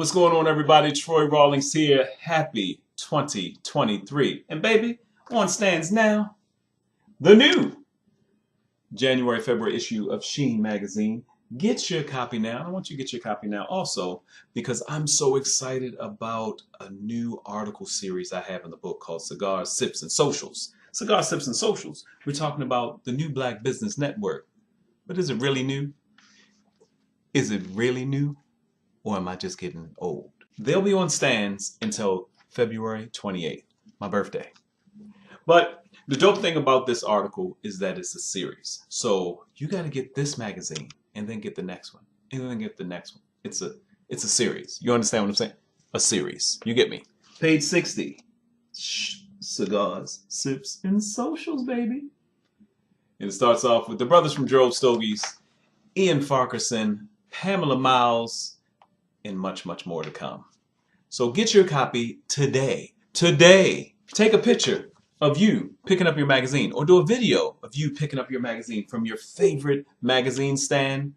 What's going on, everybody? Troy Rawlings here. Happy 2023. And baby, on stands now the new January, February issue of Sheen magazine. Get your copy now. I want you to get your copy now also because I'm so excited about a new article series I have in the book called Cigars, Sips, and Socials. Cigars, Sips, and Socials. We're talking about the new Black Business Network. But is it really new? Is it really new? Or am I just getting old? They'll be on stands until February 28th, my birthday. But the dope thing about this article is that it's a series. So you got to get this magazine and then get the next one and then get the next one. It's a series. You understand what I'm saying? A series. You get me? Page 60. Cigars, Sips, and Socials, baby. And it starts off with the brothers from Drove Stogies, Ian Farquharson, Pamela Miles, and much, much more to come. So get your copy today. Today. Take a picture of you picking up your magazine or do a video of you picking up your magazine from your favorite magazine stand.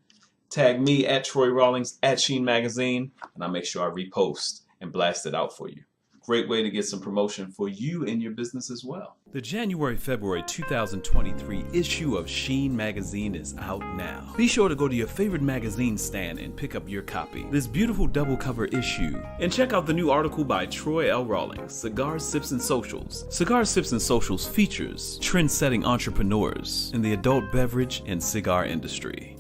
Tag me at Troy Rawlings at Sheen Magazine and I'll make sure I repost and blast it out for you. Great way to get some promotion for you and your business as well. The January-February 2023 issue of Sheen Magazine is out now. Be sure to go to your favorite magazine stand and pick up your copy. This beautiful double cover issue. And check out the new article by Troy L. Rawlings, Cigars, Sips, and Socials. Cigars, Sips, and Socials features trend-setting entrepreneurs in the adult beverage and cigar industry.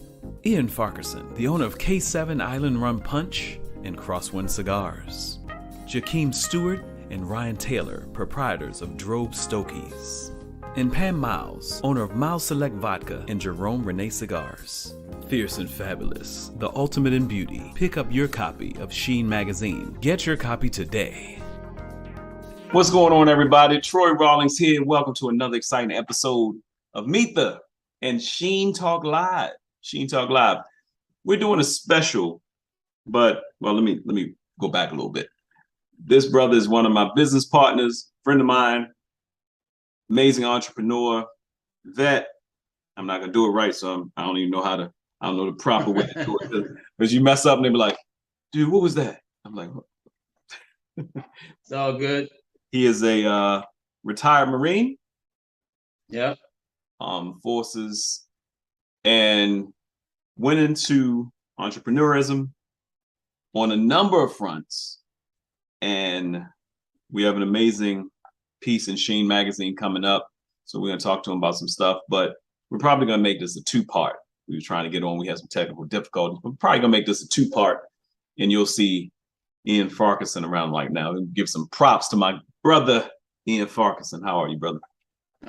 Ian Farquharson, the owner of K7 Island Rum Punch and CROSSWYNN Cigars. JAKIM Stewart and Ryan Taylor, proprietors of Drove Stogies. And Pam Miles, owner of Miles Select Vodka and Jerome Renee Cigars. Fierce and fabulous, the ultimate in beauty. Pick up your copy of Sheen Magazine. Get your copy today. What's going on, everybody? Troy Rawlings here. Welcome to another exciting episode of Meet the and Sheen Talk Live. Sheen Talk Live. We're doing a special, but well, let me go back a little bit. This brother is one of my business partners, friend of mine, amazing entrepreneur, vet. I'm not gonna do it right, so I don't even know I don't know the proper way to do it. Because you mess up and they be like, dude, what was that? I'm like, it's all good. He is a retired Marine. Yeah. Forces and went into entrepreneurism on a number of fronts. And we have an amazing piece in Sheen Magazine coming up. So we're going to talk to him about some stuff, but we're probably going to make this a two-part. We were trying to get on. We had some technical difficulties. We're probably going to make this a two-part, and you'll see Ian Farquharson around right now. Give some props to my brother, Ian Farquharson. How are you, brother?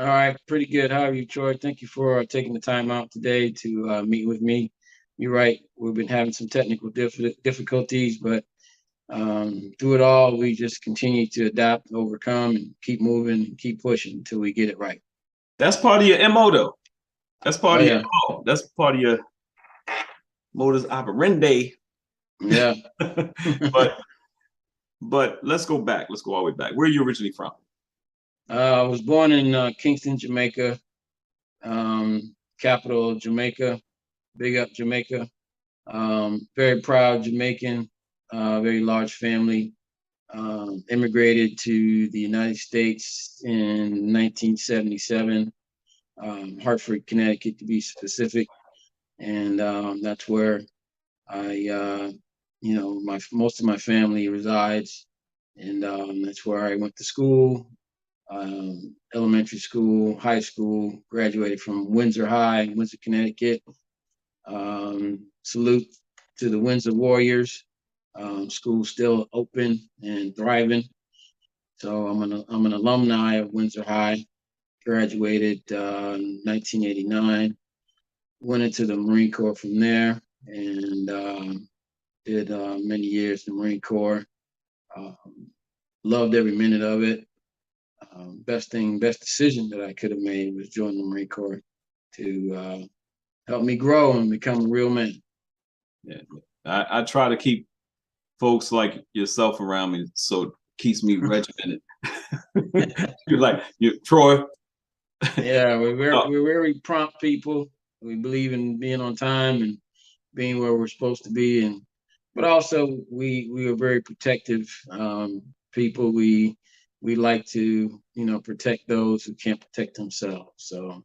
All right. Pretty good. How are you, Troy? Thank you for taking the time out today to meet with me. You're right. We've been having some technical difficulties, but through it all, we just continue to adapt, overcome, and keep moving, and keep pushing until we get it right. That's part of your MO, though. That's part of your MO. That's part of your modus operandi. Yeah. but let's go back. Let's go all the way back. Where are you originally from? I was born in Kingston, Jamaica, capital of Jamaica. Big up Jamaica. Very proud Jamaican. Very large family, immigrated to the United States in 1977, Hartford, Connecticut, to be specific. And that's where most of my family resides. And that's where I went to school, elementary school, high school, graduated from Windsor High, Windsor, Connecticut. Salute to the Windsor Warriors. School's still open and thriving. So I'm an alumni of Windsor High. Graduated in 1989. Went into the Marine Corps from there and did many years in the Marine Corps. Loved every minute of it. Best decision that I could have made was join the Marine Corps to help me grow and become a real man. Yeah, I try to keep folks like yourself around me, so it keeps me regimented. You're Troy. Yeah, we're very prompt people. We believe in being on time and being where we're supposed to be, and but also we are very protective people. We like to, you know, protect those who can't protect themselves. So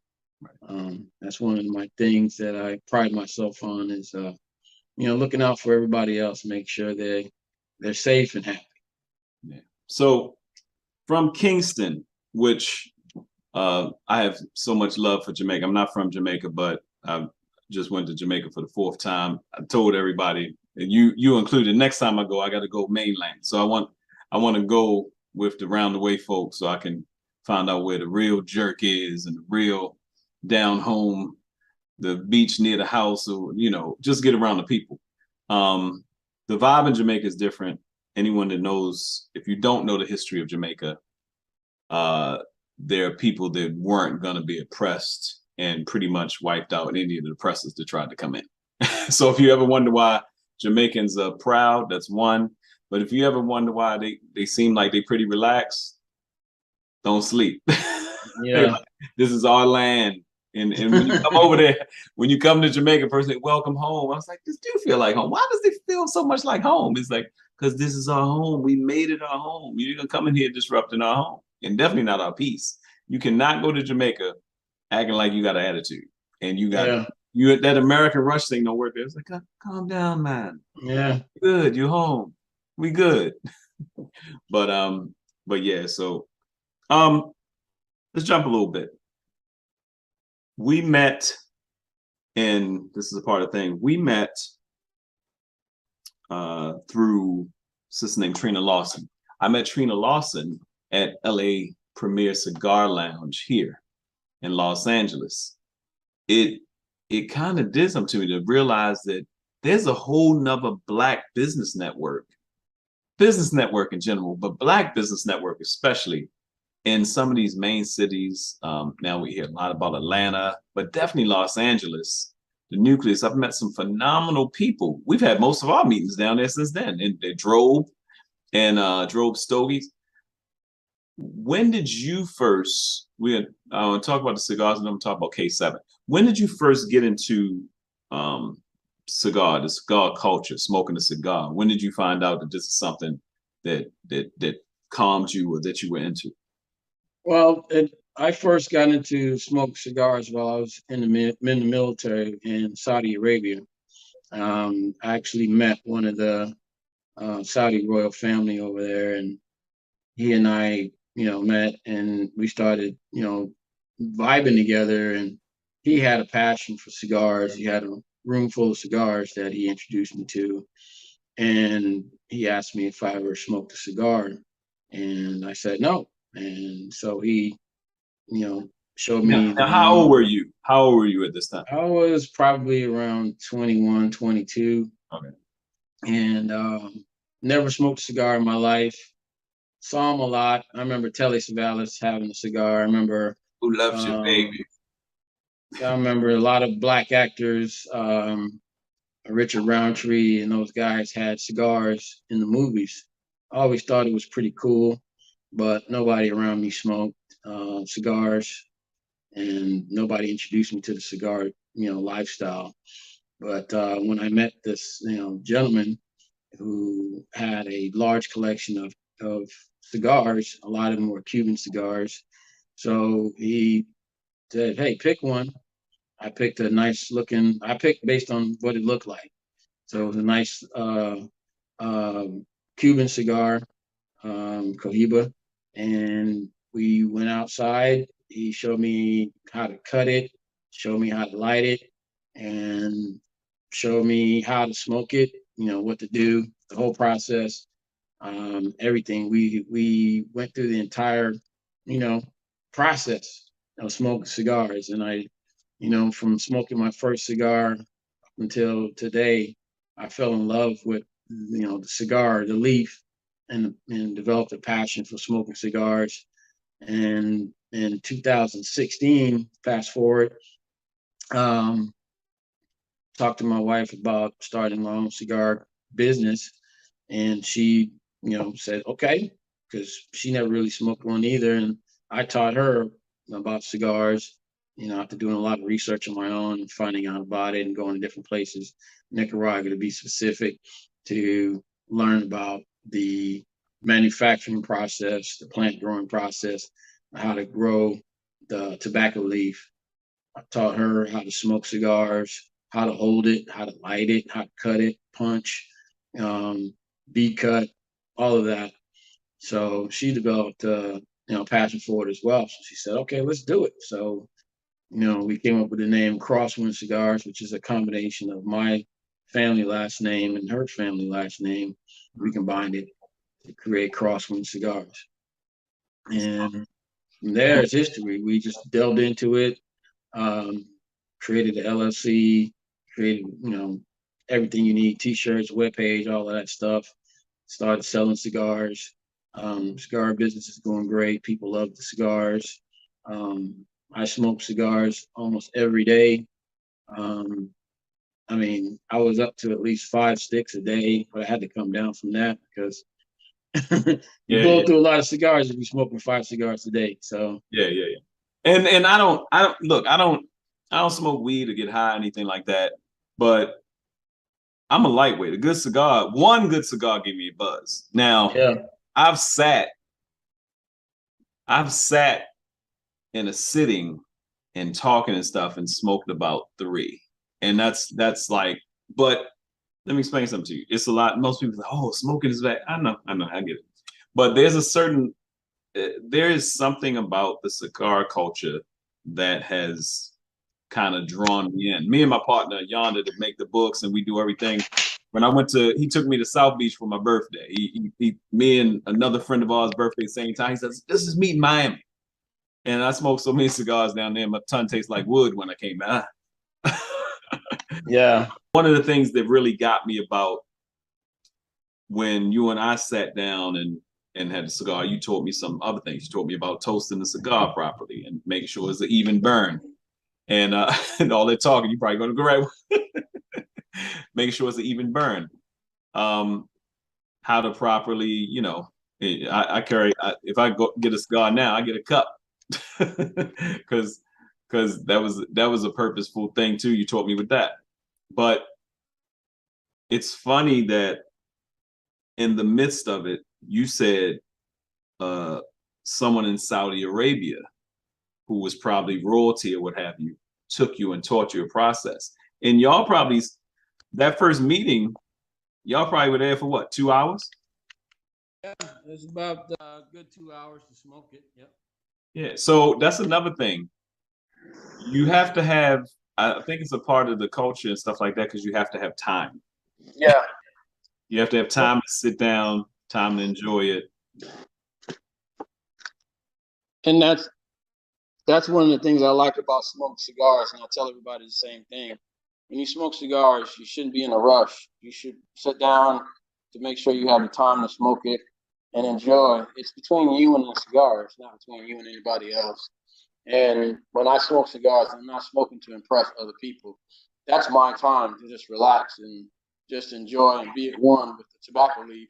that's one of my things that I pride myself on is, you know, looking out for everybody else, make sure they're safe and happy. Yeah. So from Kingston, which I have so much love for Jamaica. I'm not from Jamaica, but I just went to Jamaica for the fourth time. I told everybody, and you included, next time I go, I got to go mainland. So I want to go with the round the way folks so I can find out where the real jerk is and the real down home, the beach near the house, or you know, just get around the people. Um, the vibe in Jamaica is different. Anyone that knows, if you don't know the history of Jamaica, uh, there are people that weren't going to be oppressed and pretty much wiped out any of the oppressors that tried to come in. So if you ever wonder why Jamaicans are proud, that's one. But if you ever wonder why they seem like they pretty relaxed, don't sleep. Yeah. This is our land. And when you come over there, when you come to Jamaica, first they welcome home. I was like, this do feel like home. Why does it feel so much like home? It's like, because this is our home. We made it our home. You're gonna come in here disrupting our home. And definitely not our peace. You cannot go to Jamaica acting like you got an attitude. And Yeah. you that American rush thing don't work there. It's like, calm down, man. Yeah. Good, you're home. We good. But but yeah, so um let's jump a little bit. We met, and this is a part of the thing. We met through a sister named Trina Lawson. I met Trina Lawson at LA Premier Cigar Lounge here in Los Angeles. It kind of did something to me to realize that there's a whole nother Black business network in general, but Black business network especially in some of these main cities. Now we hear a lot about Atlanta, but definitely Los Angeles, the nucleus. I've met some phenomenal people. We've had most of our meetings down there since then. And they drove Stogies. When did you first? We talk about the cigars, and then we'll talk about K7. When did you first get into the cigar culture, smoking a cigar? When did you find out that this is something that calmed you or that you were into? Well, I first got into smoke cigars while I was in the military in Saudi Arabia. I actually met one of the Saudi royal family over there, and he and I, you know, met and we started, you know, vibing together. And he had a passion for cigars. He had a room full of cigars that he introduced me to, and he asked me if I ever smoked a cigar, and I said no. And so he, you know, showed me the Now, how room. old were you? How old were you at this time? I was probably around 21, 22, Okay. and never smoked a cigar in my life. Saw him a lot. I remember Telly Savalas having a cigar. Who loves you, Um, baby? I remember a lot of Black actors, Richard Roundtree, and those guys had cigars in the movies. I always thought it was pretty cool, but nobody around me smoked cigars, and nobody introduced me to the cigar, you know, lifestyle. But when I met this, you know, gentleman who had a large collection of cigars, a lot of them were Cuban cigars. So he said, "Hey, pick one." I picked a nice looking. I picked based on what it looked like. So it was a nice uh, Cuban cigar, Cohiba, and we went outside. He showed me how to cut it, showed me how to light it, and showed me how to smoke it. You know what to do, the whole process, everything. We went through the entire, you know, process of smoking cigars, and I, you know, from smoking my first cigar until today, I fell in love with, you know, the cigar, the leaf, and developed a passion for smoking cigars. And in 2016, fast forward, um, talked to my wife about starting my own cigar business, and she, you know, said okay, because she never really smoked one either, and I taught her about cigars. You know, after doing a lot of research on my own and finding out about it and going to different places, Nicaragua to be specific, to learn about the manufacturing process, the plant growing process, how to grow the tobacco leaf. I taught her how to smoke cigars, how to hold it, how to light it, how to cut it, punch, bead cut, all of that. So she developed passion for it as well. So she said, okay, let's do it. So, we came up with the name CROSSWYNN Cigars, which is a combination of my family last name and her family last name. We combined it to create CROSSWYNN Cigars. And from there, it's history. We just delved into it, created the LLC, created, everything you need, t-shirts, webpage, all of that stuff. Started selling cigars. Cigar business is going great. People love the cigars. I smoke cigars almost every day. I was up to at least 5 sticks a day, but I had to come down from that because you blow through a lot of cigars if you're smoking 5 cigars a day. So yeah. And I don't smoke weed to get high or anything like that, but I'm a lightweight. One good cigar give me a buzz. Now, I've sat in a sitting and talking and stuff and smoked about 3. And that's like, but let me explain something to you. It's a lot. Most people say, oh, smoking is bad. I know, I get it. But there is something about the cigar culture that has kind of drawn me in. Me and my partner Yonder to make the books, and we do everything. When he took me to South Beach for my birthday. Me and another friend of ours' birthday same time. He says, "This is meet in Miami," and I smoked so many cigars down there. My tongue tastes like wood when I came back. Yeah. One of the things that really got me about when you and I sat down and had a cigar, you taught me some other things. You taught me about toasting the cigar properly and making sure it's an even burn. And and all that talking, you're probably going to go right with making sure it's an even burn. How to properly, I carry. If I go get a cigar now, I get a cup because that was a purposeful thing too. You taught me with that. But it's funny that in the midst of it, you said someone in Saudi Arabia who was probably royalty or what have you, took you and taught you a process. And y'all probably, that first meeting, y'all probably were there for what, 2 hours? Yeah, it's about a good 2 hours to smoke it. Yep. Yeah, so that's another thing. You have to have, I think it's a part of the culture and stuff like that, because you have to have time. Yeah. You have to have time to sit down, time to enjoy it. And that's one of the things I like about smoked cigars, and I tell everybody the same thing. When you smoke cigars, you shouldn't be in a rush. You should sit down to make sure you have the time to smoke it and enjoy. It's between you and the cigar. It's not between you and anybody else. And when I smoke cigars, I'm not smoking to impress other people. That's my time to just relax and just enjoy and be at one with the tobacco leaf.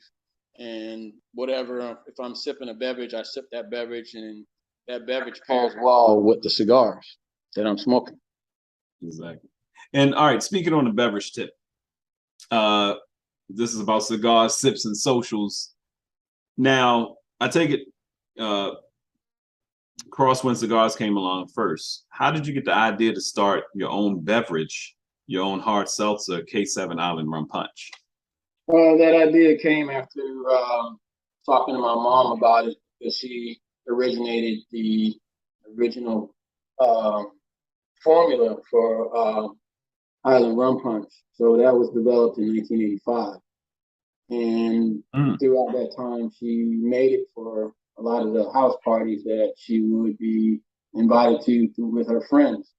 And whatever, if I'm sipping a beverage, I sip that beverage, and that beverage pairs well with the cigars that I'm smoking. Exactly. And all right, speaking on the beverage tip, this is about cigars, sips, and socials. Now, I take it CROSSWYNN Cigars came along first. How did you get the idea to start your own beverage, your own hard seltzer, K7 Island Rum Punch? Well, that idea came after talking to my mom about it, because she originated the original formula for Island Rum Punch. So that was developed in 1985. And throughout that time, she made it for a lot of the house parties that she would be invited to with her friends.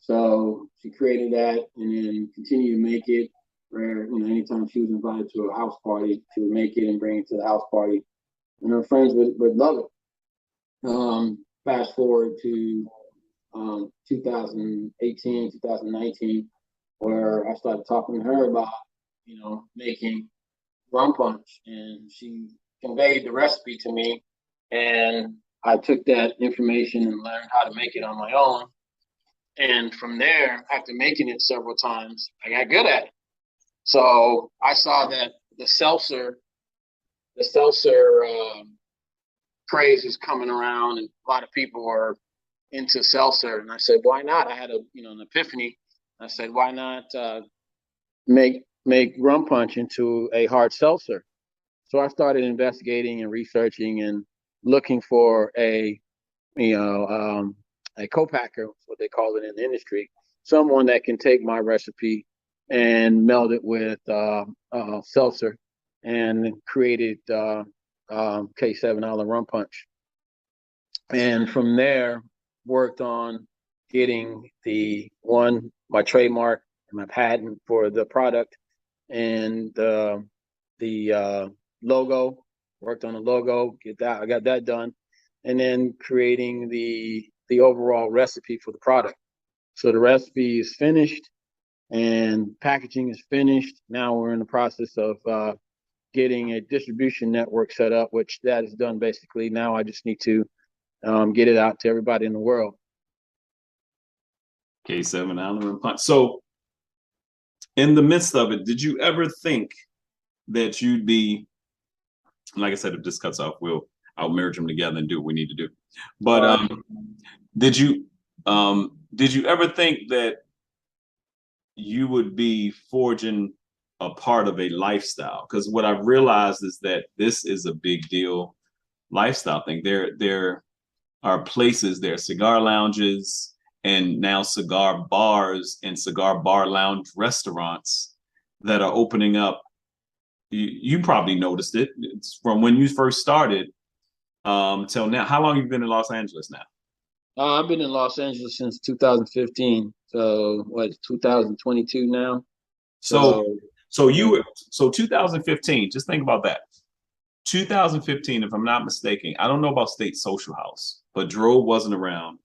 So she created that and then continued to make it where, anytime she was invited to a house party, she would make it and bring it to the house party. And her friends would love it. Fast forward to 2018, 2019, where I started talking to her about, making rum punch, and she conveyed the recipe to me, and I took that information and learned how to make it on my own. And from there, after making it several times, I got good at it. So I saw that the seltzer craze is coming around, and a lot of people are into seltzer. And I said, why not? I had an epiphany. I said, why not make rum punch into a hard seltzer? So I started investigating and researching and looking for a co-packer, what they call it in the industry, someone that can take my recipe and meld it with seltzer and created K7 Island Rum Punch. And from there, worked on getting my trademark and my patent for the product and the logo. Worked on the logo, I got that done, and then creating the overall recipe for the product. So the recipe is finished and packaging is finished. Now we're in the process of getting a distribution network set up, which that is done basically. Now I just need to get it out to everybody in the world. K7 Island Rum Punch. So in the midst of it, did you ever think that you'd be, like I said, if this cuts off, I'll merge them together and do what we need to do. But did you ever think that you would be forging a part of a lifestyle? Because what I've realized is that this is a big deal lifestyle thing. There are places, there are cigar lounges and now cigar bars and cigar bar lounge restaurants that are opening up. You probably noticed it. It's from when you first started till now. How long have you been in Los Angeles now? I've been in Los Angeles since 2015. So what, 2022 now? So 2015, just think about that. 2015, if I'm not mistaken, I don't know about State Social House, but Drove wasn't around.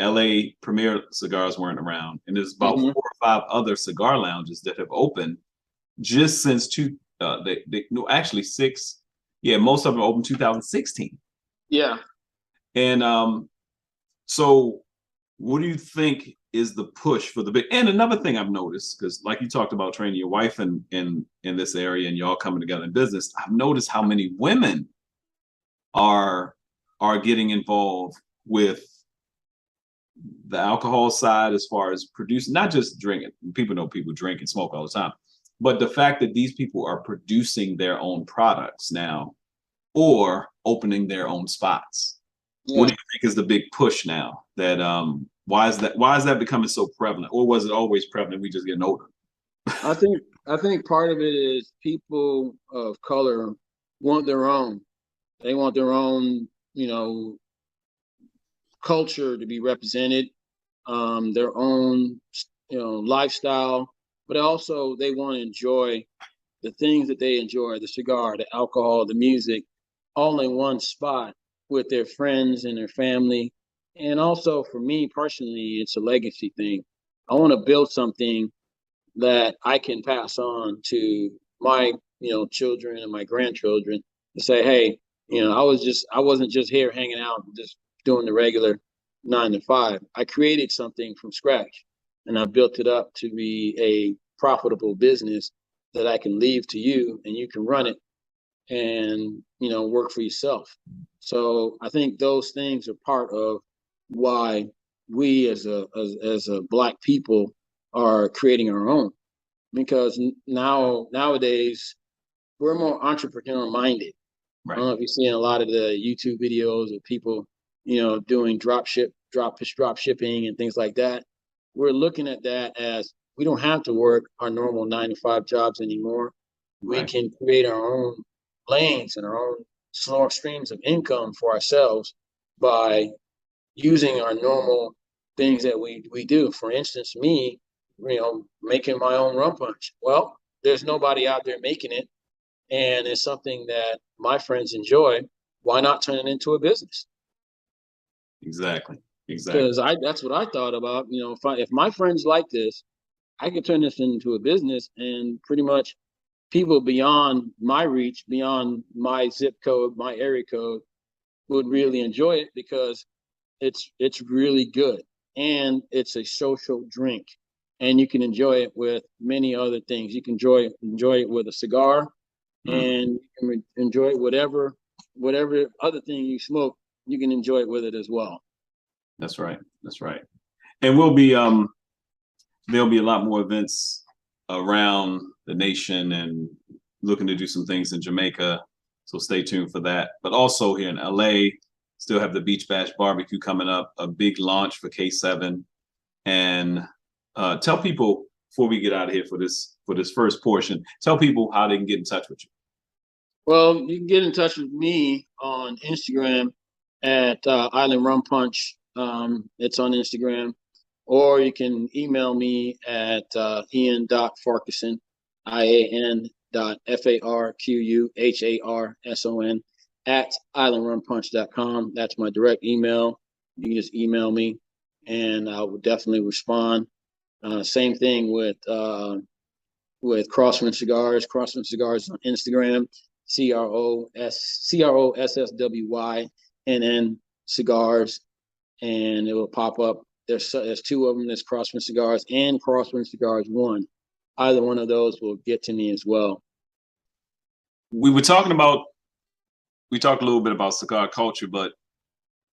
LA Premier Cigars weren't around. And there's about 4 or 5 other cigar lounges that have opened just since actually 6. Yeah, most of them opened 2016. Yeah. And so what do you think is the push for the big? And another thing I've noticed, because like you talked about training your wife in this area and y'all coming together in business, I've noticed how many women are getting involved with the alcohol side as far as producing, not just drinking. People know people drink and smoke all the time, but the fact that these people are producing their own products now or opening their own spots. Yeah. What do you think is the big push now? That why is that becoming so prevalent, or was it always prevalent? We just getting older. I think part of it is people of color want their own. They want their own, culture to be represented, their own, lifestyle, but also they want to enjoy the things that they enjoy, the cigar, the alcohol, the music, all in one spot with their friends and their family. And also for me personally, it's a legacy thing. I want to build something that I can pass on to my, children and my grandchildren to say, hey, I wasn't just here hanging out and just doing the regular 9 to 5. I created something from scratch and I built it up to be a profitable business that I can leave to you and you can run it and, work for yourself. So I think those things are part of why we as a Black people are creating our own, because nowadays we're more entrepreneur minded. Right. I don't know if you're seeing a lot of the YouTube videos of people, doing drop shipping and things like that. We're looking at that as we don't have to work our normal 9 to 5 jobs anymore. Right. We can create our own lanes and our own streams of income for ourselves by using our normal things that we do. For instance, me, making my own rum punch. Well, there's nobody out there making it, and it's something that my friends enjoy. Why not turn it into a business? Exactly. Because that's what I thought about. If my friends like this, I could turn this into a business, and pretty much people beyond my reach, beyond my zip code, my area code, would really enjoy it because it's really good, and it's a social drink, and you can enjoy it with many other things. You can enjoy it with a cigar. and you can enjoy whatever other thing you smoke. You can enjoy it with it as well. That's right. That's right. And we'll be there'll be a lot more events around the nation and looking to do some things in Jamaica. So stay tuned for that. But also here in LA, still have the Beach Bash Barbecue coming up, a big launch for K7. And tell people before we get out of here for this first portion, tell people how they can get in touch with you. Well, you can get in touch with me on Instagram at Island Rum Punch. It's on Instagram. Or you can email me at ian.farquharson, ian.farquharson at islandrumpunch.com. That's my direct email. You can just email me, and I will definitely respond. Same thing with CROSSWYNN Cigars. CROSSWYNN Cigars on Instagram, CROSSWYNN Cigars, and it will pop up. There's two of them. There's CROSSWYNN Cigars and CROSSWYNN Cigars 1. Either one of those will get to me as well. We talked a little bit about cigar culture, but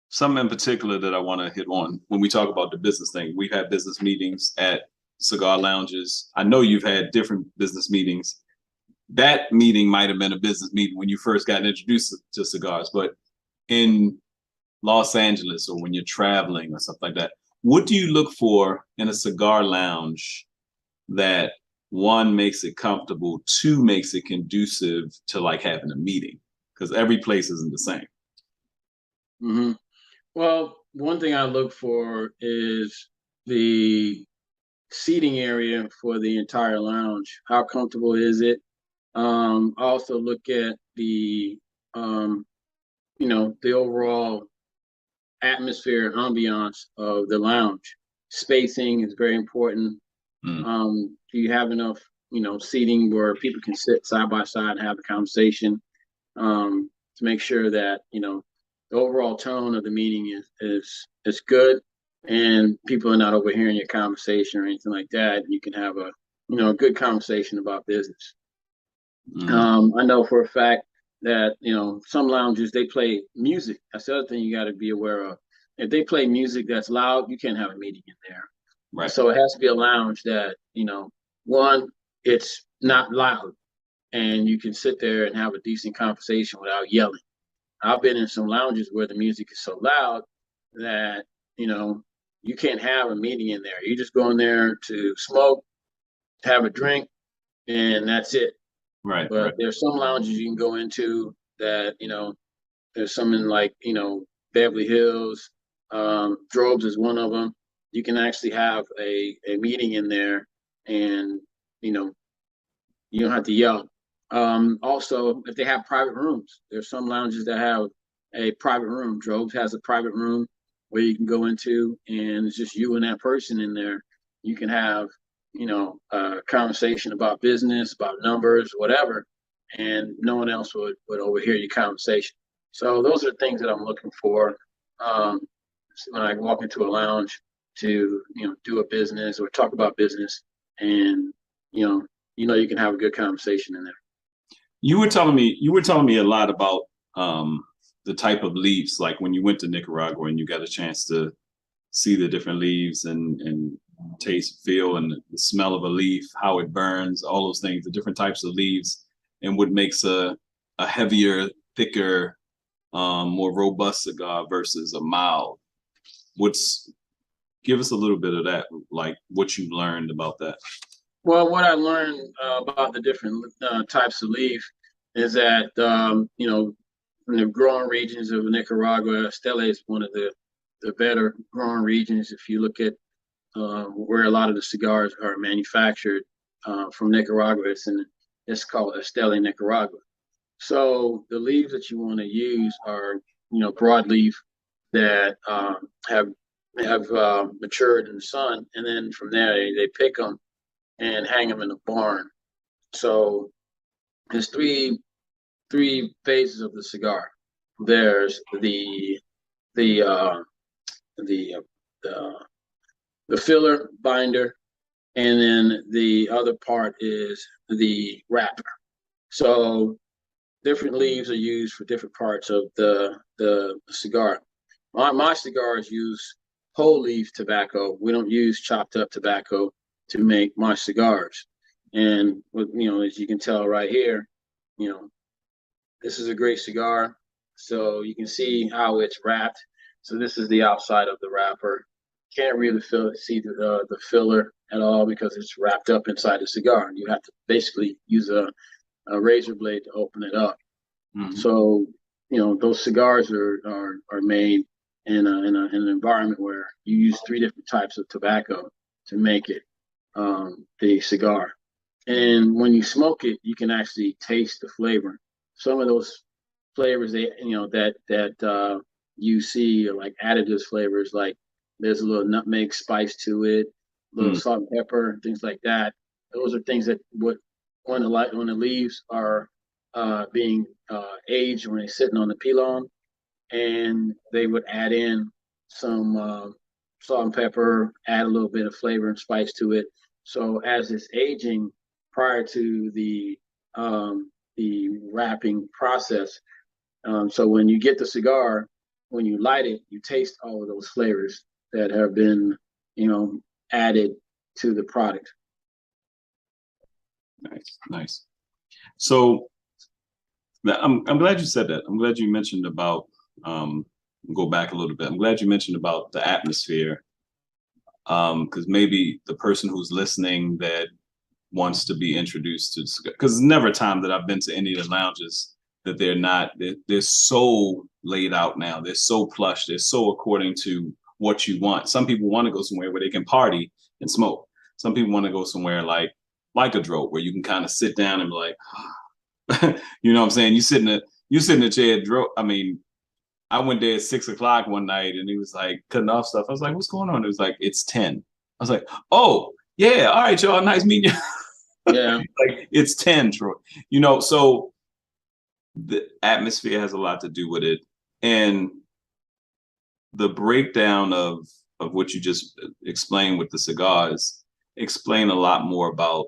something in particular that I want to hit on when we talk about the business thing. We've had business meetings at cigar lounges. I know you've had different business meetings. That meeting might have been a business meeting when you first got introduced to cigars, but in Los Angeles or when you're traveling or something like that, what do you look for in a cigar lounge that, one, makes it comfortable, two, makes it conducive to like having a meeting? Because every place isn't the same. Mm-hmm. Well, one thing I look for is the seating area for the entire lounge. How comfortable is it? I also look at the overall atmosphere, ambiance of the lounge. Spacing is very important. Do you have enough, seating where people can sit side by side and have a conversation, to make sure that, the overall tone of the meeting is good and people are not overhearing your conversation or anything like that. You can have a good conversation about business. I know for a fact that, some lounges, they play music. That's the other thing you got to be aware of. If they play music that's loud, you can't have a meeting in there. Right. So it has to be a lounge that, one, it's not loud and you can sit there and have a decent conversation without yelling. I've been in some lounges where the music is so loud that, you can't have a meeting in there. You just go in there to smoke, have a drink, and that's it. Right. But right. there's some lounges you can go into that, there's some in like, Beverly Hills, Drobes is one of them. You can actually have a meeting in there and, you don't have to yell. Also, if they have private rooms, there's some lounges that have a private room. Drobes has a private room where you can go into and it's just you and that person in there. You can have, a conversation about business, about numbers, whatever, and no one else would overhear your conversation. So those are the things that I'm looking for when I walk into a lounge to, do a business or talk about business, and you can have a good conversation in there. You were telling me a lot about the type of leaves, like when you went to Nicaragua and you got a chance to see the different leaves and taste, feel, and the smell of a leaf, how it burns, all those things, the different types of leaves, and what makes a heavier, thicker, more robust cigar versus a mild. Give us a little bit of that, like what you learned about that. Well, what I learned about the different types of leaf is that, in the growing regions of Nicaragua, Esteli is one of the better growing regions. If you look at where a lot of the cigars are manufactured from Nicaragua, it's called Esteli, Nicaragua. So the leaves that you want to use are, broadleaf that have matured in the sun, and then from there they pick them and hang them in a barn. So there's three phases of the cigar. There's the filler binder, and then the other part is the wrapper. So different leaves are used for different parts of the cigar. My cigars use whole leaf tobacco. We don't use chopped up tobacco to make my cigars. And with, as you can tell right here, you know, this is a great cigar. So you can see how it's wrapped. So this is the outside of the wrapper. Can't really see the filler at all because it's wrapped up inside the cigar. You have to basically use a razor blade to open it up. Mm-hmm. So, those cigars are made in an environment where you use 3 different types of tobacco to make it, the cigar. And when you smoke it, you can actually taste the flavor. Some of those flavors that you see are like additives flavors, like there's a little nutmeg spice to it, a little salt and pepper, things like that. Those are things that when the leaves are being aged, when they're sitting on the pilon, and they would add in some salt and pepper, add a little bit of flavor and spice to it. So as it's aging prior to the wrapping process, so when you get the cigar, when you light it, you taste all of those flavors that have been, added to the product. Nice. So I'm glad you said that. I'm glad you mentioned about go back a little bit. I'm glad you mentioned about the atmosphere, because maybe the person who's listening that wants to be introduced to, because there's never a time that I've been to any of the lounges that they're so laid out now. They're so plush. They're so according to what you want. Some people want to go somewhere where they can party and smoke. Some people want to go somewhere like a Drove, where you can kind of sit down and be like, you know what I'm saying? You sit in the chair at Drove. I mean, I went there at 6 o'clock one night and he was like cutting off stuff. I was like, what's going on? It was like, it's 10. I was like, oh yeah, all right, y'all, nice meeting you. Yeah. Like it's 10, Troy. So the atmosphere has a lot to do with it. And the breakdown of what you just explained with the cigars explain a lot more about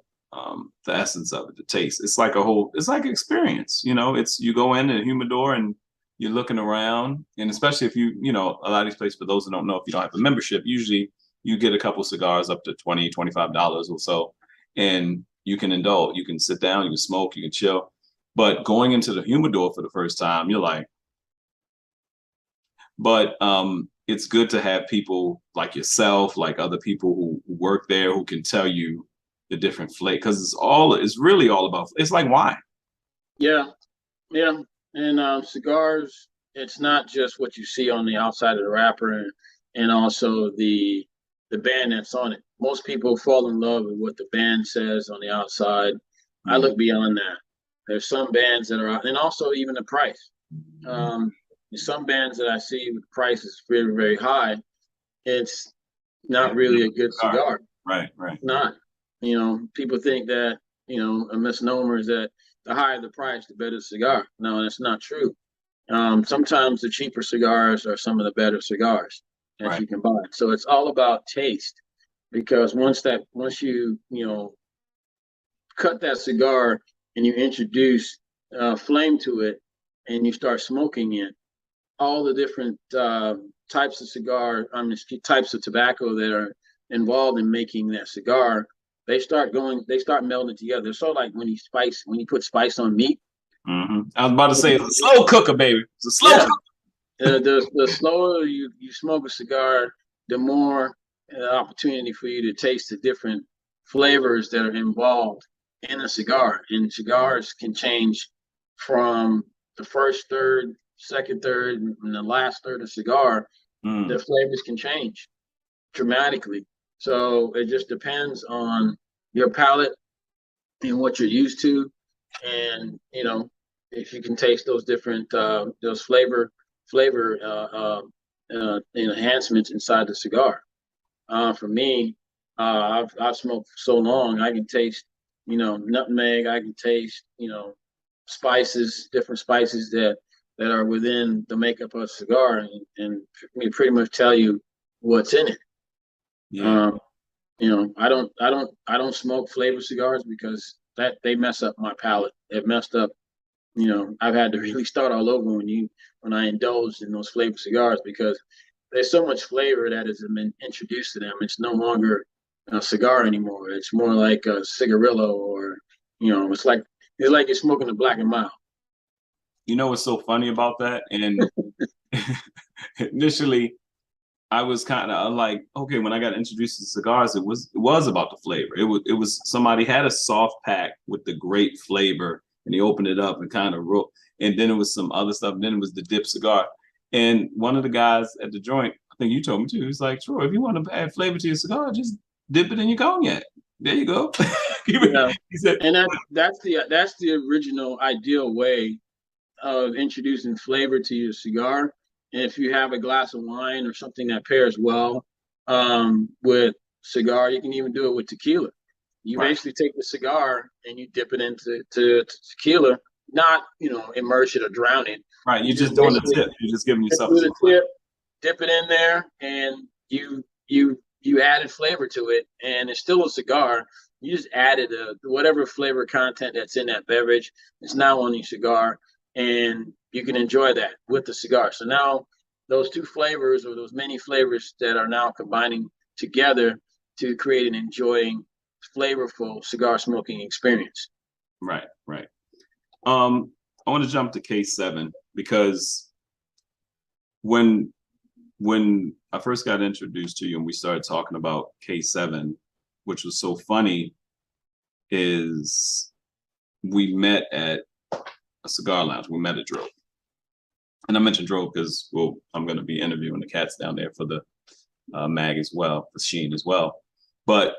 the essence of it, the taste. It's like an experience. It's, you go in a humidor and you're looking around, and especially if a lot of these places, for those who don't know, if you don't have a membership, usually you get a couple cigars up to $20, $25 or so, and you can indulge. You can sit down, you can smoke, you can chill. But going into the humidor for the first time, you're like, but it's good to have people like yourself, like other people who work there, who can tell you the different flavor, because it's really all about, it's like wine. Yeah. And cigars, it's not just what you see on the outside of the wrapper and also the band that's on it. Most people fall in love with what the band says on the outside. I look beyond that. There's some bands that are out, and also even the price. Some bands that I see with price is very, very high. It's not really a good cigar. Right. Not. People think that, a misnomer is that the higher the price, the better the cigar. No, that's not true. Sometimes the cheaper cigars are some of the better cigars that you can buy. So it's all about taste, because once you cut that cigar and you introduce flame to it and you start smoking it, all the different types of types of tobacco that are involved in making that cigar, they start melding together. So like when you put spice on meat. Mm-hmm. I was about to say, it's a slow cooker, baby. It's a slow cooker. The slower you smoke a cigar, the more opportunity for you to taste the different flavors that are involved in a cigar. And cigars can change from the first third, second third, and the last third of cigar. The flavors can change dramatically. So it just depends on your palate and what you're used to, and if you can taste those different those flavor enhancements inside the cigar. For me, I've smoked for so long, I can taste nutmeg. I can taste spices, different spices that are within the makeup of a cigar, and pretty much tell you what's in it. Yeah. I don't smoke flavor cigars because that they mess up my palate. It messed up. You know, I've had to really start all over when I indulged in those flavored cigars because there's so much flavor that has been introduced to them. It's no longer a cigar anymore. It's more like a cigarillo, or you know, it's like you're smoking a black and mild. You know what's so funny about that? And initially, I was kind of like, okay, when I got introduced to cigars, it was about the flavor. It was somebody had a soft pack with the great flavor, and he opened it up and kind of wrote, and then it was some other stuff. And then it was the dip cigar, and one of the guys at the joint, I think you told me too, he's like, Troy, if you want to add flavor to your cigar, just dip it in your cognac. There you go. Yeah, He said, and that's the original ideal way of introducing flavor to your cigar. And if you have a glass of wine or something that pairs well with cigar, you can even do it with tequila. You right, basically take the cigar and you dip it into to tequila, not immerse it or drown it. right. You You're just just doing the basically tip. You're just giving just yourself do some the flavor. tip, dip it in there, and you added flavor to it, and it's still a cigar. You just added whatever flavor content that's in that beverage. It's now on your cigar, and you can enjoy that with the cigar. So now those two flavors, or those many flavors that are now combining together to create an enjoying, flavorful cigar smoking experience. Right, right. I want to jump to K7 because when I first got introduced to you and we started talking about K7, which was so funny, is we met at a cigar lounge. We met at Drove. And I mentioned Drove because, well, I'm going to be interviewing the cats down there for the mag as well, for Sheen as well. But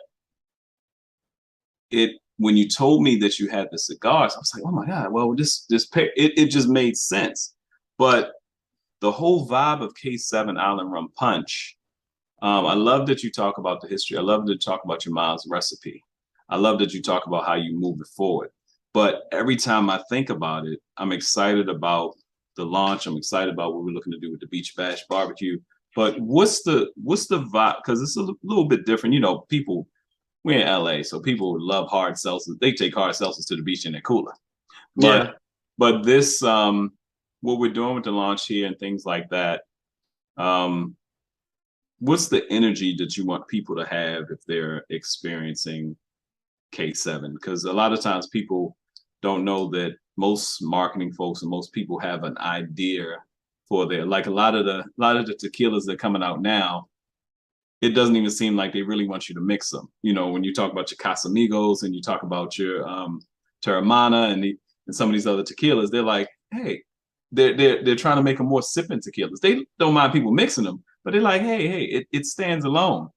when you told me that you had the cigars, I was like, oh my God, well, it just made sense. But the whole vibe of K7 Island Rum Punch, I love that you talk about the history. I love that you talk about your mom's recipe. I love that you talk about how you move it forward. But every time I think about it, I'm excited about the launch. I'm excited about what we're looking to do with the Beach Bash barbecue. But what's the vibe? Because it's a little bit different. You know, we're in LA, so people love hard seltzers. They take hard seltzers to the beach in their cooler. Yeah. But this, what we're doing with the launch here and things like that, what's the energy that you want people to have if they're experiencing K7? Because a lot of times people don't know that most marketing folks and most people have an idea for like a lot of the tequilas that are coming out now. It doesn't even seem like they really want you to mix them. You know, when you talk about your Casamigos and you talk about your Terramana and some of these other tequilas, they're like, hey, they're trying to make them more sipping tequilas. They don't mind people mixing them, but they're like, hey, it stands alone.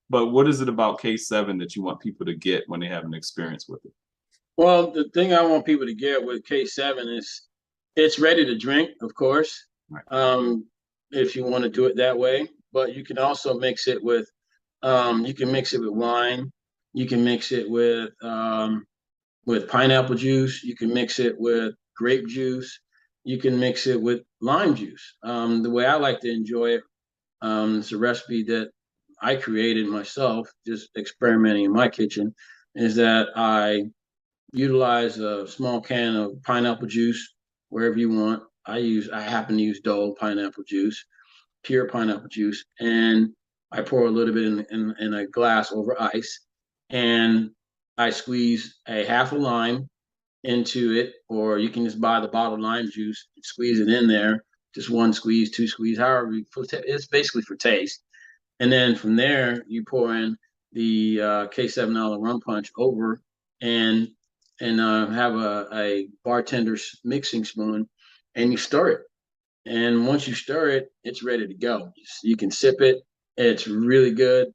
But what is it about K7 that you want people to get when they have an experience with it? Well, the thing I want people to get with K7 is it's ready to drink, of course, Right. if you want to do it that way. But you can also mix it with, you can mix it with wine. You can mix it with pineapple juice. You can mix it with grape juice. You can mix it with lime juice. The way I like to enjoy it, it's a recipe that I created myself, just experimenting in my kitchen, is that I utilize a small can of pineapple juice wherever you want. I happen to use Dole pineapple juice, pure pineapple juice, and I pour a little bit in a glass over ice, and I squeeze a half a lime into it, or you can just buy the bottled lime juice and squeeze it in there. Just one squeeze, two squeeze, however it's basically for taste. And then from there, you pour in the K7 Island Rum Punch over, and have a bartender's mixing spoon, and you stir it. And once you stir it, it's ready to go. You can sip it. It's really good.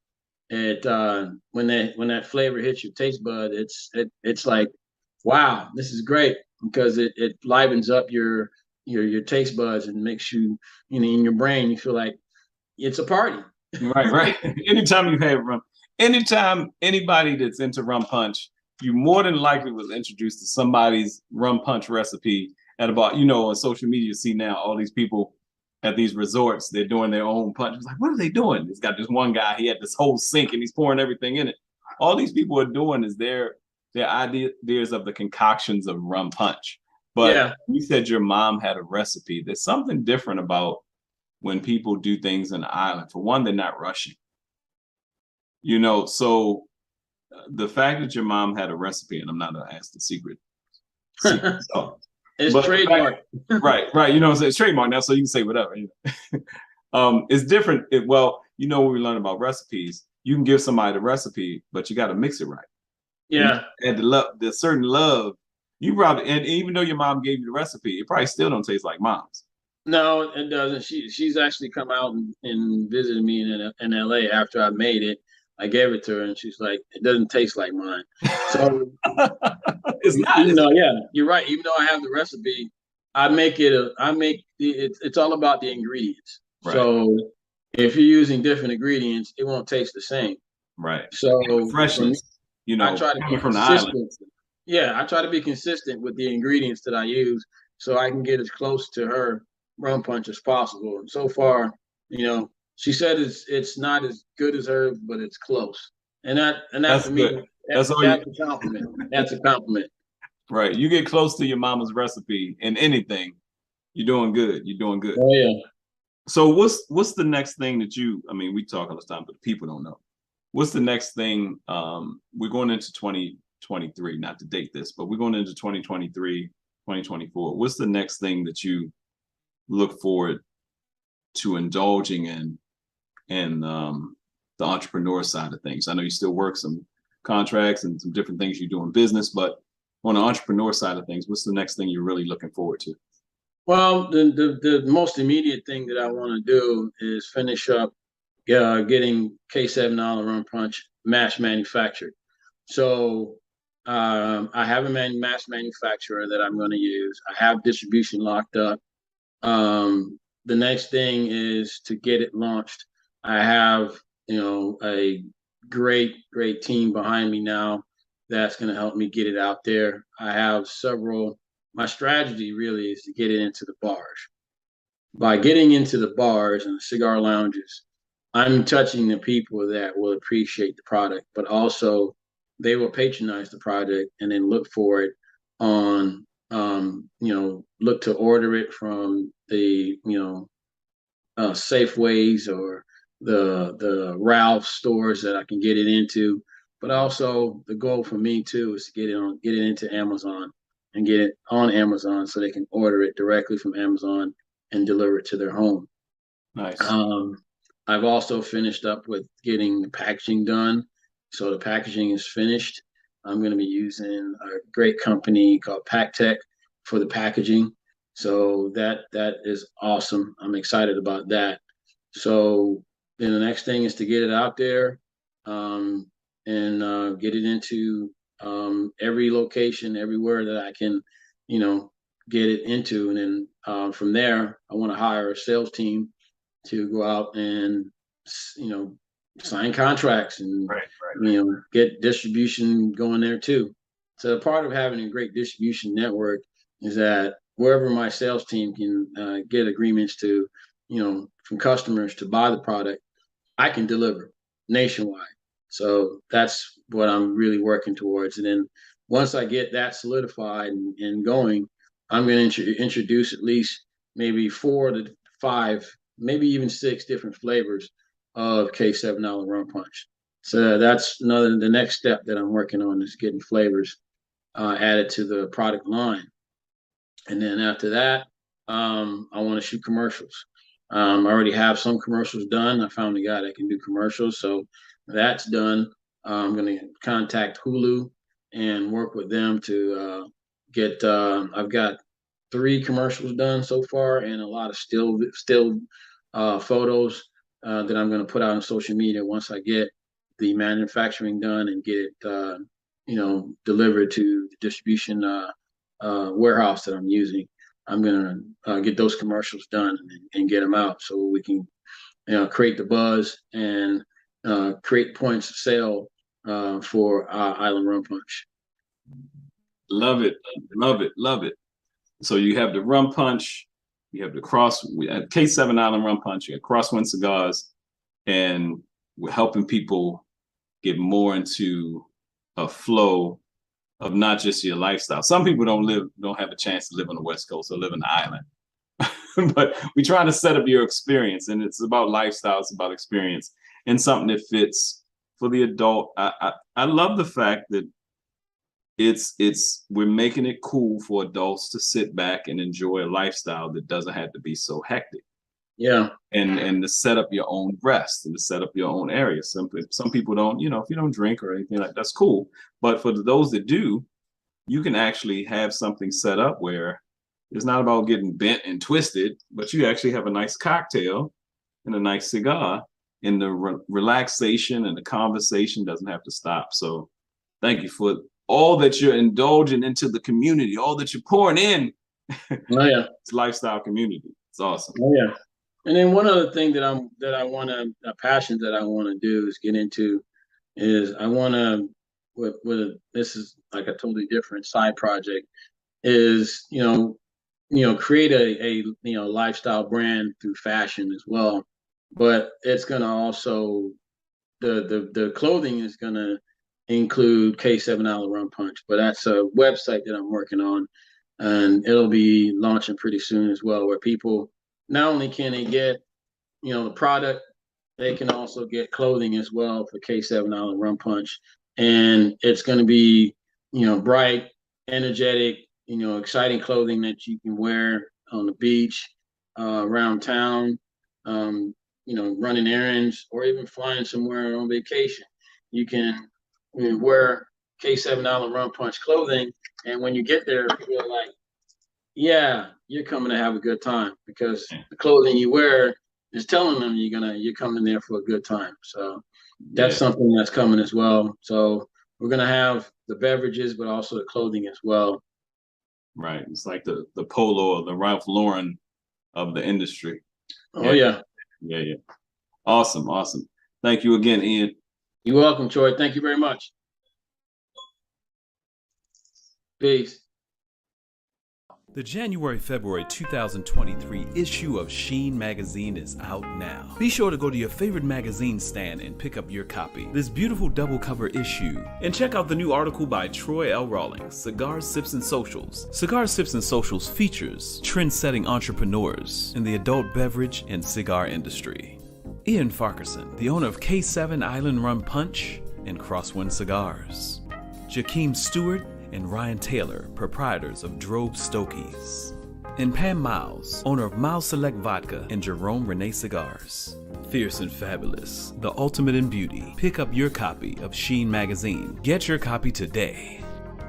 When that flavor hits your taste bud, it's like, wow, this is great, because it livens up your taste buds and makes you, in your brain, you feel like it's a party. Right, right. Anytime you have rum, anytime anybody that's into rum punch, you more than likely was introduced to somebody's rum punch recipe at about, on social media, you see now all these people at these resorts, they're doing their own punch. It's like, what are they doing? It's got this one guy, he had this whole sink and he's pouring everything in it. All these people are doing is they're the ideas of the concoctions of rum punch. But Yeah. you said your mom had a recipe. There's something different about when people do things in the island. For one, they're not rushing. You know, so the fact that your mom had a recipe, and I'm not gonna ask the secret sauce. It's But trademark. right. You know what I'm saying? It's trademark now, so you can say whatever. You know? It's different. Well, you know, when we learn about recipes, you can give somebody the recipe, but you got to mix it right. Yeah. And the certain love you probably, and even though your mom gave you the recipe, it probably still don't taste like mom's. No, it doesn't. She's actually come out and visited me in LA after I made it. I gave it to her, and she's like, "It doesn't taste like mine." So It's not. even though, yeah, you're right. Even though I have the recipe, it's all about the ingredients. Right. So if you're using different ingredients, it won't taste the same. Right. So Freshness. You know, I try to be from the island. consistent. Yeah, I try to be consistent with the ingredients that I use so I can get as close to her rum punch as possible. And so far, she said it's not as good as hers, but it's close. And that That's for me, good. That's all that's a compliment. That's a compliment. Right. You get close to your mama's recipe in anything, you're doing good. You're doing good. Oh yeah. So what's the next thing that I mean, we talk all the time, but people don't know. What's the next thing? We're going into 2023, not to date this, but we're going into 2023, 2024. What's the next thing that you look forward to indulging in the entrepreneur side of things? I know you still work some contracts and some different things you do in business, but on the entrepreneur side of things, what's the next thing you're really looking forward to? Well, the most immediate thing that I want to do is finish up getting K7 Island Rum Punch mass manufactured. So I have a mass manufacturer that I'm going to use. I have distribution locked up. The next thing is to get it launched. I have, a great team behind me now that's going to help me get it out there. I have my strategy really is to get it into the bars. By getting into the bars and the cigar lounges, I'm touching the people that will appreciate the product, but also they will patronize the product and then look for it on, look to order it from the, Safeways or the Ralph stores that I can get it into. But also the goal for me too is to get it into Amazon and get it on Amazon so they can order it directly from Amazon and deliver it to their home. Nice. I've also finished up with getting the packaging done. So the packaging is finished. I'm going to be using a great company called PackTech for the packaging. So that is awesome. I'm excited about that. So then the next thing is to get it out there and get it into every location, everywhere that I can, get it into. And then from there, I want to hire a sales team to go out and, sign contracts and, get distribution going there too. So part of having a great distribution network is that wherever my sales team can get agreements to, from customers to buy the product, I can deliver nationwide. So that's what I'm really working towards. And then once I get that solidified and going, I'm going to introduce at least maybe 4 to 5, maybe even 6 different flavors of K7 Island Rum Punch. So that's the next step that I'm working on is getting flavors added to the product line. And then after that, I want to shoot commercials. I already have some commercials done. I found a guy that can do commercials. So that's done. I'm going to contact Hulu and work with them to get, I've got 3 commercials done so far and a lot of still photos that I'm going to put out on social media once I get the manufacturing done and get it, delivered to the distribution warehouse that I'm using. I'm going to get those commercials done and get them out so we can, create the buzz and create points of sale for Island Rum Punch. Love it. Love it. Love it. So you have the rum punch, you have we have K7 Island Rum Punch, you have CROSSWYNN Cigars, and we're helping people get more into a flow of not just your lifestyle. Some people don't have a chance to live on the West Coast or live in the island. But we try to set up your experience, and it's about lifestyle, it's about experience, and something that fits for the adult. I love the fact that we're making it cool for adults to sit back and enjoy a lifestyle that doesn't have to be so hectic. Yeah. And to set up your own rest and to set up your own area. Some people don't, if you don't drink or anything like that's cool. But for those that do, you can actually have something set up where it's not about getting bent and twisted, but you actually have a nice cocktail and a nice cigar, and the relaxation and the conversation doesn't have to stop. So thank you for all that you're indulging into the community, all that you're pouring in. Oh yeah. It's lifestyle community. It's awesome. Oh yeah. And then one other thing that a passion that I want to do is get into is I want to, with this is like a totally different side project, is, create a lifestyle brand through fashion as well. But it's going to also, the clothing is going to include K7 Island Rum Punch, but that's a website that I'm working on, and it'll be launching pretty soon as well, where people, not only can they get, the product, they can also get clothing as well for K7 Island Rum Punch. And it's going to be, bright, energetic, exciting clothing that you can wear on the beach, around town, running errands, or even flying somewhere on vacation. You can wear K7 Island Rum Punch clothing, and when you get there, you feel like, yeah, you're coming to have a good time, because the clothing you wear is telling them you're coming there for a good time. So that's something that's coming as well. So we're gonna have the beverages, but also the clothing as well. Right. It's like the Polo or the Ralph Lauren of the industry. Oh yeah. Yeah. Awesome. Thank you again, Ian. You're welcome, Troy. Thank you very much. Peace. The January-February 2023 issue of Sheen magazine is out now. Be sure to go to your favorite magazine stand and pick up your copy. This beautiful double cover issue. And check out the new article by Troy L. Rawlings, Cigars, Sips, and Socials. Cigars, Sips, and Socials features trend-setting entrepreneurs in the adult beverage and cigar industry. Ian Farquharson, the owner of K7 Island Rum Punch and CROSSWYNN Cigars. JAKIM Stewart and Ryan Taylor, proprietors of Drove Stokies. And Pam Miles, owner of Miles Select Vodka and Jerome Renee Cigars. Fierce and fabulous, the ultimate in beauty. Pick up your copy of Sheen magazine. Get your copy today.